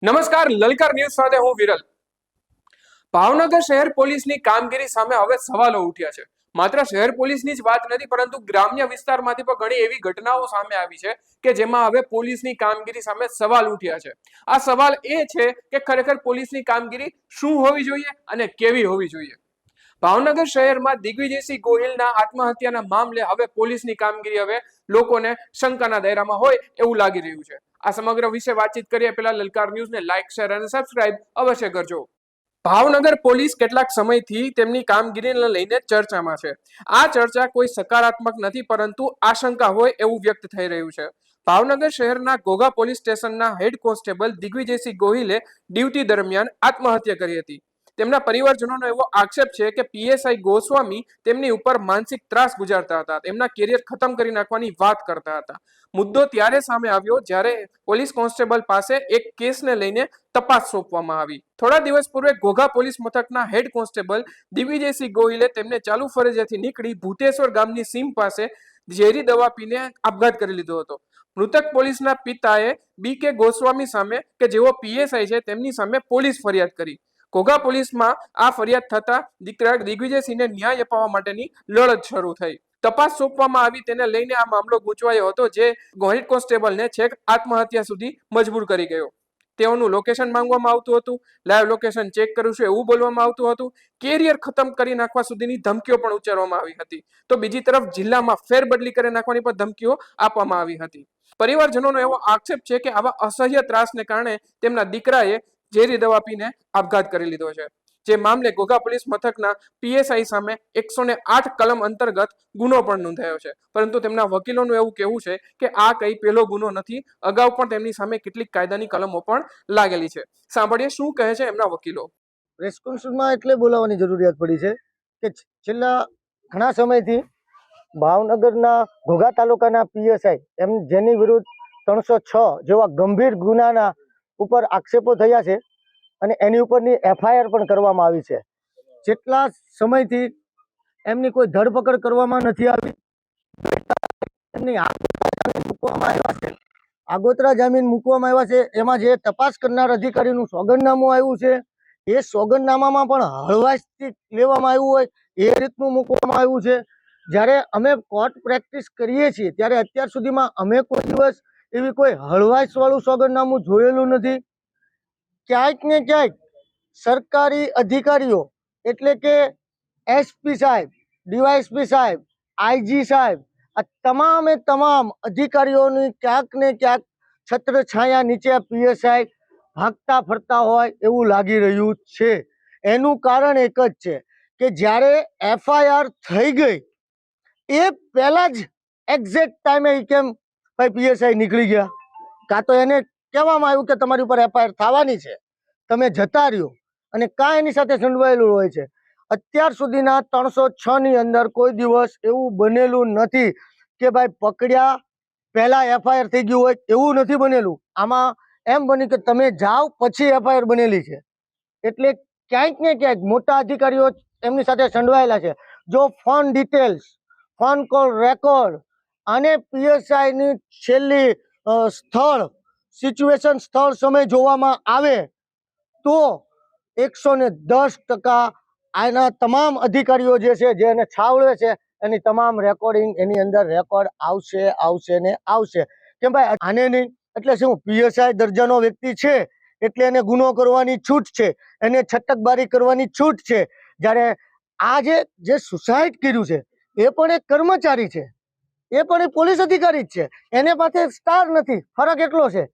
નમસ્કાર, લલકાર ન્યૂઝ સાથે હું વિરલ. ભાવનગર શહેર પોલીસની કામગીરી સામે હવે સવાલો ઉઠ્યા છે. માત્ર શહેર પોલીસની જ વાત નથી, પરંતુ ગ્રામ્ય વિસ્તારમાંથી પણ ઘણી એવી ઘટનાઓ સામે આવી છે કે જેમાં હવે પોલીસની કામગીરી સામે સવાલ ઉઠ્યા છે. આ સવાલ એ છે કે ખરેખર પોલીસની કામગીરી શું હોવી જોઈએ અને કેવી હોવી જોઈએ. ભાવનગર શહેરમાં દિગ્વિજયસિંહ ગોહિલના આત્મહત્યાના મામલે હવે પોલીસની કામગીરી હવે લોકોને શંકાના દાયરામાં હોય એવું લાગી રહ્યું છે. આ સમગ્ર વિશે વાતચીત કરીએ પહેલા લલકાર ન્યૂઝને લાઇક, શેર અને સબસ્ક્રાઇબ અવશ્ય કરજો. ભાવનગર પોલીસ કેટલાક સમયથી તેમની કામગીરીને લઈને ચર્ચામાં છે. આ ચર્ચા કોઈ સકારાત્મક નથી, પરંતુ આશંકા હોય એવું વ્યક્ત થઈ રહ્યું છે. ભાવનગર શહેરના ઘોઘા પોલીસ સ્ટેશનના હેડ કોન્સ્ટેબલ દિગ્વિજયસિંહ ગોહિલે ડ્યુટી દરમિયાન આત્મહત્યા કરી હતી. તેમના પરિવારજનોનો એવો આક્ષેપ છે કે પીએસઆઈ ગોસ્વામી તેમની ઉપર માનસિક ત્રાસ ગુજારતા હતા, તેમના કેરિયર ખતમ કરી નાખવાની વાત કરતા હતા. મુદ્દો ત્યારે સામે આવ્યો જ્યારે પોલીસ કોન્સ્ટેબલ પાસે એક કેસને લઈને તપાસ સોંપવામાં આવી. થોડા દિવસ પૂર્વે ઘોઘા પોલીસ મથકના હેડ કોન્સ્ટેબલ દિગ્વિજયસિંહ ગોહિલે તેમને ચાલુ ફરજિયાથી નીકળી ભૂતેશ્વર ગામની સીમ પાસે ઝેરી દવા પીને આપઘાત કરી લીધો હતો. મૃતક પોલીસના પિતાએ બી કે ગોસ્વામી સામે, કે જેઓ પીએસઆઈ છે, તેમની સામે પોલીસ ફરિયાદ કરી. ઘોઘા પોલીસમાં આ ફરિયાદ થતા દીકરા દિગ્વિજયસિંહને ન્યાય અપાવવા માટેની લડત શરૂ થઈ. તપાસ સોંપવામાં આવી, તેને લઈને આ મામલો ગૂંચવાયો હતો, જે હેડ કોન્સ્ટેબલને છેક આત્મહત્યા સુધી મજબૂર કરી ગયો. તેઓનું લોકેશન માંગવામાં આવતું હતું, લાઈવ લોકેશન ચેક કરું છું એવું બોલવામાં આવતું હતું, કેરિયર ખતમ કરી નાખવા સુધીની ધમકીઓ પણ ઉચ્ચારવામાં આવી હતી. તો બીજી તરફ જિલ્લામાં ફેરબદલી કરી નાખવાની પણ ધમકીઓ આપવામાં આવી હતી. પરિવારજનોનો એવો આક્ષેપ છે કે આવા અસહ્ય ત્રાસને કારણે તેમના દીકરાએ ઝેરી દવા પીને આપઘાત કરી લીધો છે. જે મામલે ઘોઘા પોલીસ મથકના પીએસઆઈ સામે 108 કલમ અંતર્ગત ગુનો પણ નોંધાયો છે. પરંતુ તેમના વકીલોનું એવું કહેવું છે કે આ કઈ પહેલો ગુનો નથી, અગાઉ પણ તેમની સામે કેટલીક કાયદાની કલમો પણ લાગેલી છે. સાંભળીએ શું કહે છે એમના વકીલો. પ્રેસ કોન્ફરન્સમાં એટલે બોલાવવાની જરૂરિયાત પડી છે કે છેલ્લા ઘણા સમયથી ભાવનગરના ઘોઘા તાલુકાના પીએસઆઈ જેની વિરુદ્ધ 306 જેવા ગંભીર ગુનાના ઉપર આક્ષેપો થયા છે અને એની ઉપરની એફઆઈઆર પણ કરવામાં આવી છે. જેટલા સમયથી એમની કોઈ ધરપકડ કરવામાં નથી આવી, એમની આગોતરા જામીન મૂકવામાં આવ્યા છે. એમાં જે તપાસ કરનાર અધિકારીનું સોગંદનામું આવ્યું છે, એ સોગંદનામામાં પણ હળવાશથી લેવામાં આવ્યું હોય એ રીતનું મૂકવામાં આવ્યું છે. જ્યારે અમે કોર્ટ પ્રેક્ટિસ કરીએ છીએ ત્યારે અત્યાર સુધીમાં અમે કોઈ દિવસ એવી કોઈ હળવાશવાળું સોગંદનામું જોયેલું નથી. ક્યાંક ને ક્યાંક સરકારી અધિકારીઓ એટલે કે એસપી સાહેબ, ડીવાયએસપી સાહેબ, આઈજી સાહેબ, આ તમામે તમામ અધિકારીઓની ક્યાંક ને ક્યાંક છત્રછાયા નીચે પીએસઆઈ ભાગતા ફરતા હોય એવું લાગી રહ્યું છે. એનું કારણ એક જ છે કે જ્યારે એફઆઈઆર થઈ ગઈ એ પહેલા જ એક્ઝેક્ટ ટાઈમે કેમ ભાઈ પીએસઆઈ નીકળી ગયા, કાં તો એને કહેવામાં આવ્યું કે તમારી ઉપર એફઆઈઆર થવાની છે, તમે જતા રહ્યો, અને કાં એની સાથે સંડવાયેલું હોય છે. અત્યાર સુધીના 306 ની અંદર કોઈ દિવસ એવું બનેલું નથી કે ભાઈ પકડ્યા પહેલા એફઆઈઆર થઈ ગયું હોય, એવું નથી બનેલું. આમાં એમ બન્યું કે તમે જાઓ પછી એફઆઈઆર બનેલી છે. એટલે ક્યાંક ને ક્યાંક મોટા અધિકારીઓ એમની સાથે સંડવાયેલા છે. જો phone details, phone call record અને પીએસઆઈની છેલ્લી સ્થળ સિચ્યુએશન, સ્થળ સમય જોવામાં આવે તો 110% આના તમામ અધિકારીઓ જે છે, જે એને છાવરે છે, એની તમામ રેકોર્ડિંગ એની અંદર રેકોર્ડ આવશે ને આવશે. કેમ ભાઈ આને નહીં એટલે શું પીએસઆઈ દરજાનો વ્યક્તિ છે એટલે એને ગુનો કરવાની છૂટ છે, એને છટકબારી કરવાની છૂટ છે. જ્યારે આ જે સુસાઇડ કર્યું છે એ પણ એક કર્મચારી છે, એ પણ એક પોલીસ અધિકારી જ છે. એને પાસે સ્ટાર નથી, ફરક એટલો છે.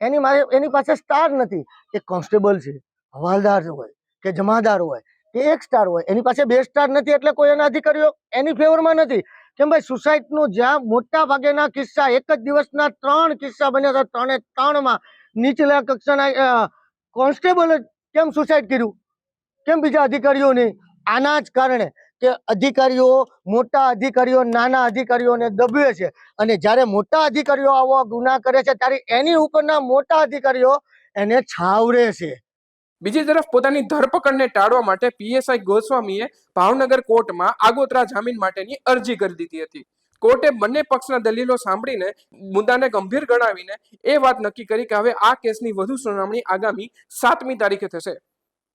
એની પાસે સ્ટાર નથી. એ કોન્સ્ટેબલ છે, હવાલદાર હોય કે જમાદાર હોય કે એક સ્ટાર હોય, એની પાસે 2 સ્ટાર નથી એટલે કોઈ એના અધિકારીઓ એની ફેવરમાં નથી. કેમ ભાઈ સુસાઇડનું જ્યાં મોટા ભાગેના કિસ્સા એક જ દિવસના 3 કિસ્સા બન્યા હતા, 3 એ 3માં નીચલા કક્ષાના કોન્સ્ટેબલ કેમ સુસાઇડ કર્યું, કેમ બીજા અધિકારીઓ નહીં? આના જ કારણે કે અધિકારીઓ, મોટા અધિકારીઓ નાના અધિકારીઓને દબે છે, અને જ્યારે મોટા અધિકારીઓ આવો ગુના કરે છે ત્યારે એની ઉપરના મોટા અધિકારીઓ એને છાવરે છે. બીજી તરફ પોતાની ધરપકડને ટાળવા માટે પીએસઆઈ ગોસ્વામીએ ભાવનગર કોર્ટમાં આગોતરા જામીન માટેની અરજી કરી દીધી હતી. કોર્ટે બંને પક્ષના દલીલો સાંભળીને મુદ્દાને ગંભીર ગણાવીને એ વાત નક્કી કરી કે હવે આ કેસની વધુ સુનાવણી આગામી 7મી તારીખે થશે.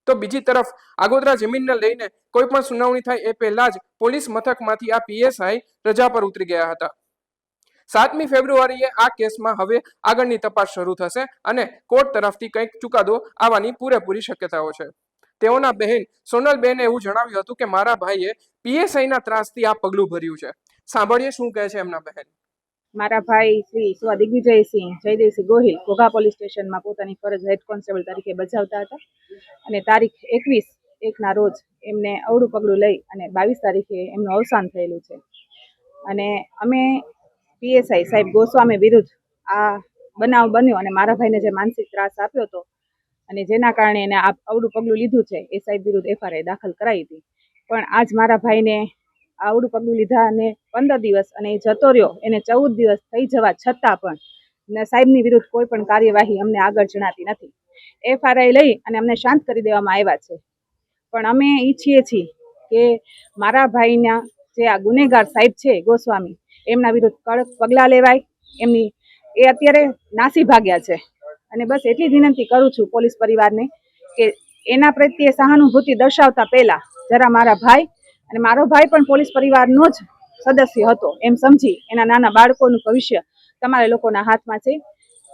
તો બીજી તરફ આગોતરા જમીનને લઈને કોઈ પણ સુનાવણી થાય એ પહેલા જ પોલીસ મથકમાંથી આ પીએસઆઈ રજા પર ઉતરી ગયા હતા. 7મી ફેબ્રુઆરીએ આ કેસમાં હવે આગળની તપાસ શરૂ થશે અને કોર્ટ તરફથી કંઈક ચુકાદો આવવાની પૂરેપૂરી શક્યતાઓ છે. તેઓના બહેન સોનલબેને એવું જણાવ્યું હતું કે મારા ભાઈએ પીએસઆઈના ત્રાસથી આ પગલું ભર્યું છે. સાંભળીએ શું કહે છે એમના બહેન. મારા ભાઈ શ્રી સ્વ દિગ્વિજયસિંહ જયદેવસિંહ ગોહિલ ઘોઘા પોલીસ સ્ટેશનમાં પોતાની ફરજ હેડ કોન્સ્ટેબલ તરીકે બજાવતા હતા અને તારીખ 21/1ના રોજ એમને અવળું પગલું લઈ અને 22 તારીખે એમનું અવસાન થયેલું છે. અને અમે પીએસઆઈ સાહેબ ગોસ્વામી વિરુદ્ધ આ બનાવ બન્યો અને મારા ભાઈને જે માનસિક ત્રાસ આપ્યો હતો અને જેના કારણે એને આ અવળું પગલું લીધું છે એ સાહેબ વિરુદ્ધ એફઆઈઆર દાખલ કરાવી હતી. પણ આજ મારા ભાઈને આવડું પગલું લીધા અને 15 દિવસ અને એ જતો રહ્યો, એને 14 દિવસ થઈ જવા છતાં પણ સાહેબની વિરુદ્ધ કોઈ પણ કાર્યવાહી અમને આગળ જણાતી નથી. એફઆઈઆર લઈ અને અમને શાંત કરી દેવામાં આવ્યા છે. પણ અમે ઈચ્છીએ છીએ કે મારા ભાઈના જે આ ગુનેગાર સાહેબ છે ગોસ્વામી, એમના વિરુદ્ધ કડક પગલાં લેવાય. એ અત્યારે નાસી ભાગ્યા છે અને બસ એટલી જ વિનંતી કરું છું પોલીસ પરિવારને કે એના પ્રત્યે સહાનુભૂતિ દર્શાવતા પહેલા જરા મારા ભાઈ અને મારો ભાઈ પણ પોલીસ પરિવારનો જ સદસ્ય હતો એમ સમજી એના નાના બાળકોનું ભવિષ્ય તમારા લોકોના હાથમાં છે.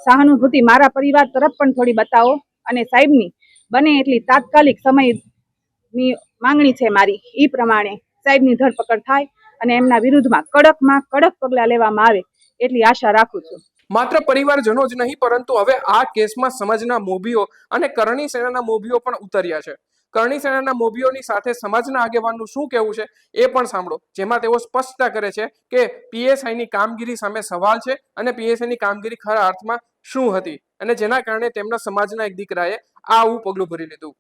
સહાનુભૂતિ મારા પરિવાર તરફ પણ થોડી બતાવો અને સાહેબની બને એટલી તાત્કાલિક સમયની માંગણી છે મારી. એ પ્રમાણે સાહેબની ધરપકડ થાય અને એમના વિરુદ્ધમાં કડકમાં કડક પગલાં લેવામાં આવે એટલી આશા રાખું છું. માત્ર પરિવારજનો જ નહીં પરંતુ હવે આ કેસમાં સમાજના મોભીઓ અને કરણી સેનાના મોભીઓ પણ ઉતર્યા છે. કરણી સેનાના મોભીઓની સાથે સમાજના આગેવાનનું શું કહેવું છે એ પણ સાંભળો, જેમાં તેઓ સ્પષ્ટતા કરે છે કે પીએસઆઈની કામગીરી સામે સવાલ છે અને પીએસઆઈની કામગીરી ખરા અર્થમાં શું હતી અને જેના કારણે તેમના સમાજના એક દીકરાએ આવું પગલું ભરી લીધું.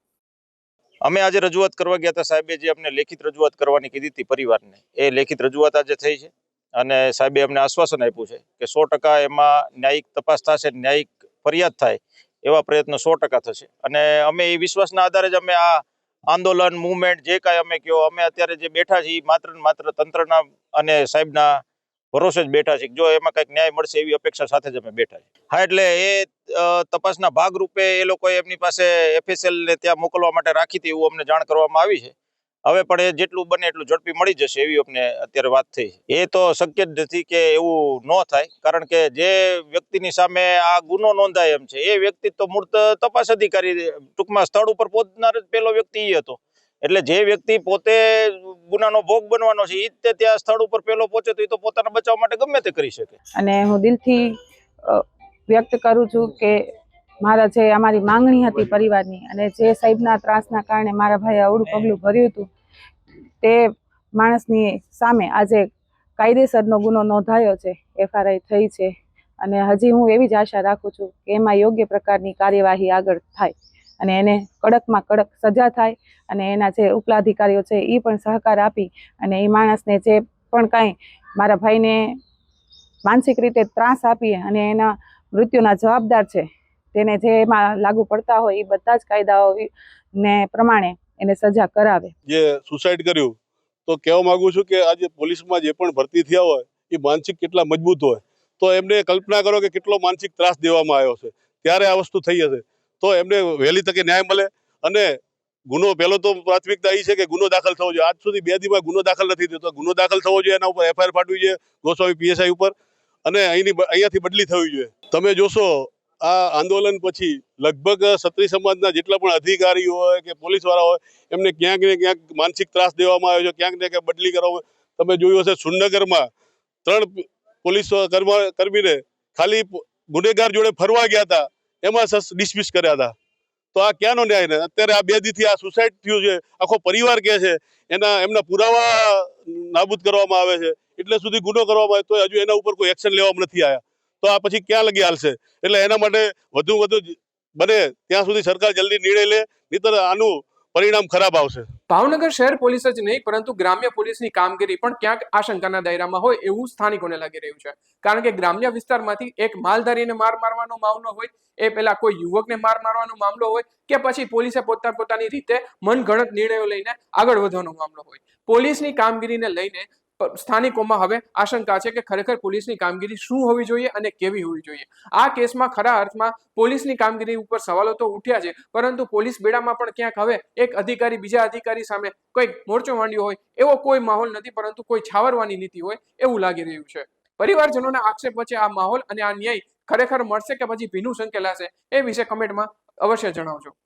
અમે આજે રજૂઆત કરવા ગયા હતા. સાહેબે જે અમને લેખિત રજૂઆત કરવાની કીધી હતી પરિવારને, એ લેખિત રજૂઆત આજે થઈ છે અને સાહેબે અમને આશ્વાસન આપ્યું છે કે 100% એમાં ન્યાયિક તપાસ થશે, ન્યાયિક ફરિયાદ થાય એવા પ્રયત્નો 100% થશે. અને અમે એ વિશ્વાસના આધારે જ અમે આ આંદોલન મુવમેન્ટ જે કાંઈ અમે કહો, અમે અત્યારે જે બેઠા છીએ માત્ર ને માત્ર તંત્રના અને સાહેબના ભરોસે જ બેઠા છીએ. જો એમાં કંઈક ન્યાય મળશે એવી અપેક્ષા સાથે જ અમે બેઠા છીએ. હા, એટલે એ તપાસના ભાગરૂપે એ લોકોએ એમની પાસે FSL ને ત્યાં મોકલવા માટે રાખી હતી એવું અમને જાણ કરવામાં આવી છે. હવે પણ એ જેટલું બને એટલું ઝડપી મળી જશે એવી અમને અત્યારે વાત થઈ છે. એ તો શક્ય જ નથી કે એવું ન થાય, કારણ કે જે વ્યક્તિની સામે આ ગુનો નોંધાય એમ છે એ વ્યક્તિ તો મૂળ તપાસ અધિકારી, ટૂંકમાં સ્થળ ઉપર પહોંચનાર જ પહેલો વ્યક્તિ એ હતો. એટલે જે વ્યક્તિ પોતે ગુનાનો ભોગ બનવાનો છે એ જ ત્યાં સ્થળ ઉપર પહેલો પહોંચે તો એ તો પોતાના બચાવ માટે ગમે તે કરી શકે. અને હું દિલથી વ્યક્ત કરું છું કે મારા જે અમારી માંગણી હતી પરિવારની અને જે સાહેબના ત્રાસના કારણે મારા ભાઈએ અવળું પગલું ભર્યું હતું તે માણસની સામે આજે કાયદેસરનો ગુનો નોંધાયો છે, એફઆઈઆર થઈ છે. અને હજી હું એવી જ આશા રાખું છું કે એમાં યોગ્ય પ્રકારની કાર્યવાહી આગળ થાય અને એને કડકમાં કડક સજા થાય અને એના જે ઉપલા અધિકારીઓ છે એ પણ સહકાર આપી અને એ માણસને જે પણ કાંઈ મારા ભાઈને માનસિક રીતે ત્રાસ આપી અને એના મૃત્યુના જવાબદાર છે તેને જે એમાં લાગુ પડતા હોય એ બધા જ કાયદાઓ ને પ્રમાણે એને સજા કરાવે. જે સુસાઇડ કર્યું તો કહેવા માંગુ છું કે આજે પોલીસમાં જે પણ ભરતી થયા હોય એ માનસિક કેટલા મજબૂત હોય, તો એમને કલ્પના કરો કે કેટલો માનસિક ત્રાસ દેવામાં આવ્યો છે, ત્યારે આ વસ્તુ થઈ હશે. તો એમને વહેલી તકે ન્યાય મળે. અને ગુનો પહેલો તો પ્રાથમિકતા એ છે કે ગુનો દાખલ થવો જોઈએ. આજ સુધી 2 દીમાં ગુનો દાખલ નથી થયો, તો ગુનો દાખલ થવો જોઈએ, એના ઉપર એફઆઈઆર ફાટવી જોઈએ ગોસ્વામી પીએસઆઈ ઉપર અને અહીંયાથી બદલી થવી જોઈએ. તમે જોશો આ આંદોલન પછી લગભગ ક્ષત્રિય સમાજના જેટલા પણ અધિકારી હોય કે પોલીસવાળા હોય એમને ક્યાંક ને ક્યાંક માનસિક ત્રાસ દેવામાં આવ્યો છે, ક્યાંક ને ક્યાંક બદલી કરવામાં. તમે જોયું હશે સુરનગરમાં 3 પોલીસ કર્મીને ખાલી ગુનેગાર જોડે ફરવા ગયા હતા એમાં ડિસમિસ કર્યા હતા. તો આ ક્યાંનો ન્યાય ને? અત્યારે આ 2 દીથી આ સુસાઇડ થયું છે, આખો પરિવાર કહે છે એમના પુરાવા નાબૂદ કરવામાં આવે છે, એટલે સુધી ગુનો કરવામાં આવે તો હજુ એના ઉપર કોઈ એક્શન લેવામાં નથી આવ્યા. તો આ પછી ક્યાં લગી હાલશે? એટલે એના માટે વધુ બને ત્યાં સુધી સરકાર જલ્દી નિર્ણય લે, નહીંતર આનું પરિણામ ખરાબ આવશે. ભાવનગર શહેર પોલીસ જ નહીં પરંતુ ગ્રામ્ય પોલીસની કામગીરી પણ ક્યાંક આશંકાના દાયરામાં હોય એવું સ્થાનિકોને લાગી રહ્યું છે. કારણ કે ગ્રામ્ય વિસ્તારમાંથી એક માલધારીને માર મારવાનો મામલો હોય, એ પેલા કોઈ યુવકને માર મારવાનો મામલો હોય કે પછી પોલીસે પોતાની રીતે મનગણત નિર્ણયો લઈને આગળ વધવાનો મામલો હોય, પોલીસની કામગીરીને લઈને સ્થાનિકોમાં હવે આશંકા છે કે ખરેખર પોલીસની કામગીરી શું હોવી જોઈએ અને કેવી હોવી જોઈએ. આ કેસમાં ખરા અર્થમાં પોલીસની કામગીરી ઉપર સવાલો તો ઉઠ્યા છે, પરંતુ પોલીસ બેડામાં પણ ક્યાંક હવે એક અધિકારી બીજા અધિકારી સામે કોઈક મોરચો માંડ્યો હોય એવો કોઈ માહોલ નથી, પરંતુ કોઈ છાવરવાની નીતિ હોય એવું લાગી રહ્યું છે. પરિવારજનોના આક્ષેપ વચ્ચે આ માહોલ અને આ ન્યાય ખરેખર મળશે કે પછી ભીનું સંકેલાશે, એ વિશે કમેન્ટમાં અવશ્ય જણાવજો.